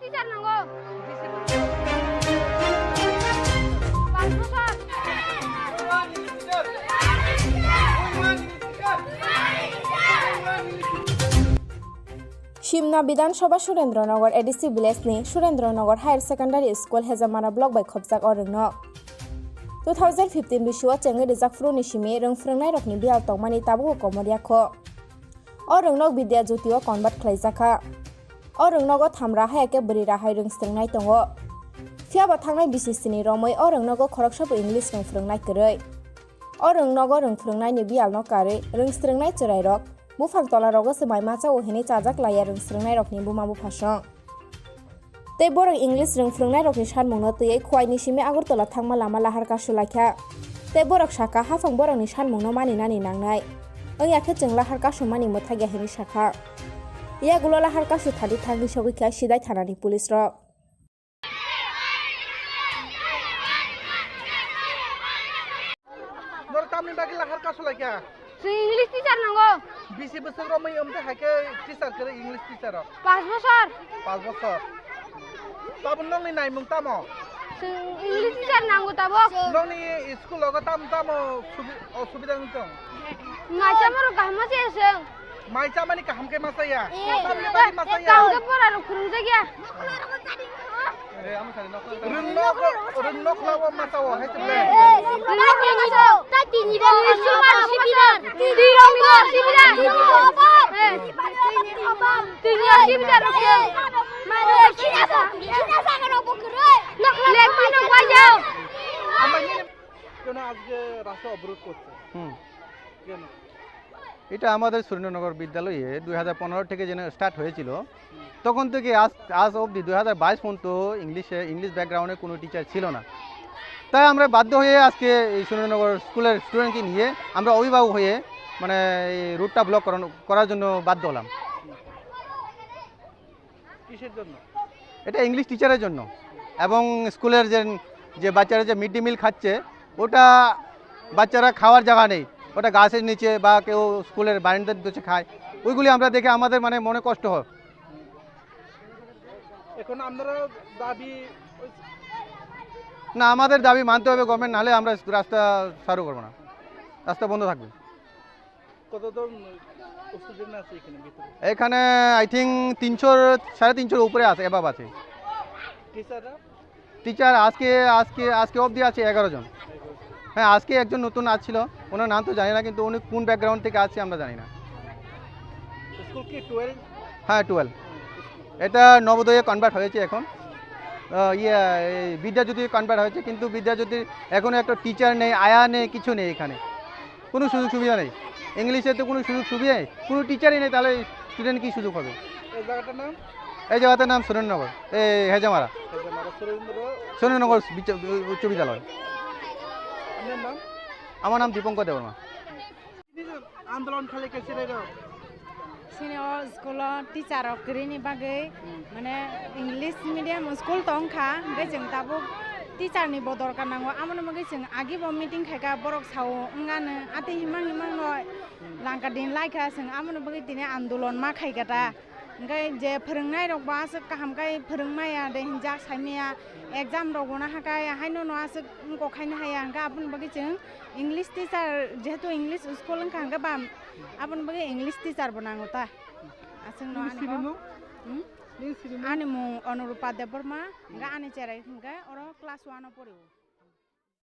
Teacher নাঙ্গো 5 বছর शिमना विधानसभा सुरेन्द्रनगर एडिसी विलेजनि सुरेन्द्रनगर हायर सेकेंडारी स्कूल हेजामारा block bai khopjak orungno 2015 bisio chengi rijak fruni simi rungfrungnai rokni bial tongmani tabugo komoriakho orungnok vidya jyotio convert khlaijaka orungnogo thamra hayake buri rahai rungsrungnai tongo phiaba thangnai BCC ni romoi orungnogo khoroksabu english rungfrungnai kwrwi orungnogo rungfrungnai ni bialno kari rungsrungnai chirairok bufang tola rogo semai macha ohini chajak laya rungsrungnai rokni bumabu phasong tei borok english rungfrungnai rokni sanmungno tui khwaini simi agartala thangma lama lahar kasu laikha tei borok saka hafang borokni sanmungno maninani nangnai ongya khe cheng lahar kasu mani muthagya hini sakha yagulo lahar kasu thadi thangni sogikha sidai thanani police rok Nor tamni bagi lahar kasu laikha English teacher নাঙ্গো 20 বছর রমই আমতে হাকে teacher করে English teacher 5 বছর 5 বছর তাবন নংনি নাইমুং তামো English teacher নাঙ্গো তাবো নংনি school log তামো অসুবিধা নতং মাইচামার গাহমাসে এসে মাইচা মানি কাহামকে মাসায়া তাবলে বাড়ি মাসায়া কাউকে পড়ার খুরুজে গিয়া Renok lawa masawa hai seble. এটা আমাদের সুরেন্দ্রনগর বিদ্যালয়ে 2015 থেকে যেন স্টার্ট হয়েছিল তখন থেকে আজ অবধি 2022 পর্যন্ত ইংলিশ ব্যাকগ্রাউন্ডে কোনো টিচার ছিল না তাই আমরা বাধ্য হয়ে আজকে এই সুরেন্দ্রনগর স্কুলের স্টুডেন্টকে নিয়ে আমরা অভিভাবক হয়ে মানে এই রুটটা ব্লক করার জন্য বাধ্য হলাম কিসের জন্য এটা ইংলিশ টিচারের জন্য এবং স্কুলের যে বাচ্চারা যে মিড ডে মিল খাচ্ছে ওটা বাচ্চারা খাওয়ার জায়গা নেই ওটা গাছের নিচে বা কেউ স্কুলের বারান্দার নিচে খায় ওইগুলি আমরা দেখে আমাদের মানে মনে কষ্ট হয় এখন আমরা দাবি না আমাদের দাবি মানতে হবে গভর্নমেন্ট নাহলে আমরা রাস্তা চালু করবো না রাস্তা বন্ধ থাকবে কতজন স্টুডেন্ট আছে এখানে ভিতরে এখানে আই থিঙ্ক 300-350 উপরে আছে এভাবে আছে টিচাররা টিচার আজকে অবধি আছে 11 জন হ্যাঁ আজকে একজন নতুন আসছিল ওনার নাম তো জানি না কিন্তু উনি কোন ব্যাকগ্রাউন্ড থেকে আসছে আমরা জানি না স্কুল কি 12 হ্যাঁ 12 এটা নবোদয়ে কনভার্ট হয়েছে এখন বিদ্যাজ্যোতি কনভার্ট হয়েছে কিন্তু বিদ্যাজ্যোতির এখনও একটা টিচার নেই আয়া নেই কিছু নেই এখানে কোনো সুযোগ সুবিধা নেই ইংলিশে তো কোনো সুযোগ সুবিধা নেই কোনো টিচারই নেই তাহলে স্টুডেন্ট কী সুযোগ হবে এই জায়গাটার নাম সুরেন্দ্রনগর হেজামারা সুরেন্দ্রনগর উচ্চ বিদ্যালয় আমার নাম দীপঙ্কর দেববর্মা আন্দোলন খালি কেসে Senior school teacher of Green Bagay, Mana English medium school Tonka, Gazing Tabu, teacher ni Bodor Kanango, Amonamagazing, Agibo meeting Heka, Borok Sao, Ngan, Ati Himan, Lankadin like us, and Amonabagatina Andulon Makagata, Gay, Je Perungai of Bas, Kahamkai, Perumaya, the Hinjak Samia, exam Rogona Hakai, Hino Noas, Kokanaya, Gabon Bagazing, English teacher, Jeto English school and Kangabam. Abang bagi English teacher banang uta, asing no ane mo, anu rupa deborma, enggak ane cerai, enggak orang kelas 1 pori.